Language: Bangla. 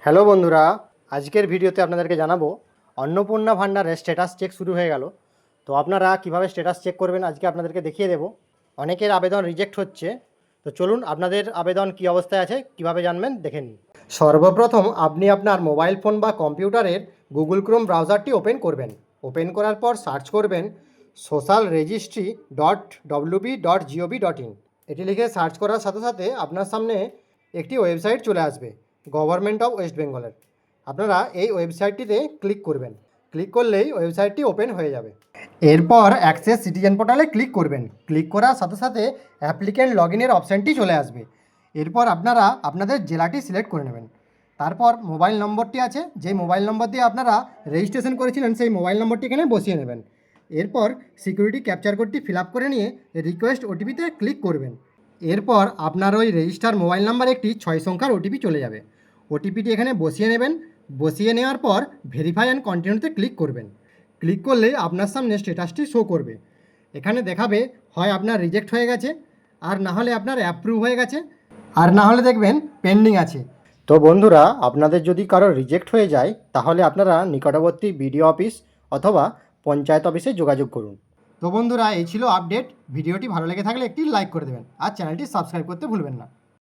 হ্যালো বন্ধুরা, আজকের ভিডিওতে আপনাদেরকে জানাবো অন্নপূর্ণা ভান্ডারের স্ট্যাটাস চেক শুরু হয়ে গেল। তো আপনারা কিভাবে স্ট্যাটাস চেক করবেন আজকে আপনাদেরকে দেখিয়ে দেব। অনেকের আবেদন রিজেক্ট হচ্ছে, তো চলুন আপনাদের আবেদন কী অবস্থায় আছে কিভাবে জানবেন দেখে নিন। সর্বপ্রথম আপনি আপনার মোবাইল ফোন বা কম্পিউটারের গুগল ক্রোম ব্রাউজারটি ওপেন করবেন। ওপেন করার পর সার্চ করবেন socialregistry.wb.gov.in। এটি লিখে সার্চ করার সাথে সাথে আপনার সামনে একটি ওয়েবসাইট চলে আসবে গভর্নমেন্ট অফ ওয়েস্ট বেঙ্গলের। আপনারা এই ওয়েবসাইটটিতে ক্লিক করবেন। ক্লিক করলেই ওয়েবসাইটটি ওপেন হয়ে যাবে। এরপর অ্যাক্সেস সিটিজেন পোর্টালে ক্লিক করবেন। ক্লিক করার সাথে সাথে অ্যাপ্লিক্যান্ট লগ ইনের অপশানটি চলে আসবে। এরপর আপনারা আপনাদের জেলাটি সিলেক্ট করে নেবেন। তারপর মোবাইল নম্বরটি আছে, যে মোবাইল নম্বর দিয়ে আপনারা রেজিস্ট্রেশন করেছিলেন সেই মোবাইল নম্বরটি এখানে বসিয়ে নেবেন। এরপর সিকিউরিটি ক্যাপচার কোডটি ফিল আপ করে নিয়ে রিকোয়েস্ট ওটিপিতে ক্লিক করবেন। এরপর আপনার ওই রেজিস্টার মোবাইল নাম্বার একটি 6 সংখ্যার ওটিপি চলে যাবে। ওটিপিটি এখানে বসিয়ে নেবেন। বসিয়ে নেওয়ার পর ভেরিফাই অ্যান্ড কন্টিনিউতে ক্লিক করবেন। ক্লিক করলে আপনার সামনে স্ট্যাটাসটি শো করবে। এখানে দেখাবে হয় আপনার রিজেক্ট হয়ে গেছে, আর না হলে আপনার অ্যাপ্রুভ হয়ে গেছে, আর না হলে দেখবেন পেন্ডিং আছে। তো বন্ধুরা, আপনাদের যদি কারো রিজেক্ট হয়ে যায় তাহলে আপনারা নিকটবর্তী বিডিও অফিস অথবা পঞ্চায়েত অফিসে যোগাযোগ করুন। তো বন্ধুরা, এই ছিল আপডেট। ভিডিওটি ভালো লেগে থাকলে একটি লাইক করে দেবেন আর চ্যানেলটি সাবস্ক্রাইব করতে ভুলবেন না।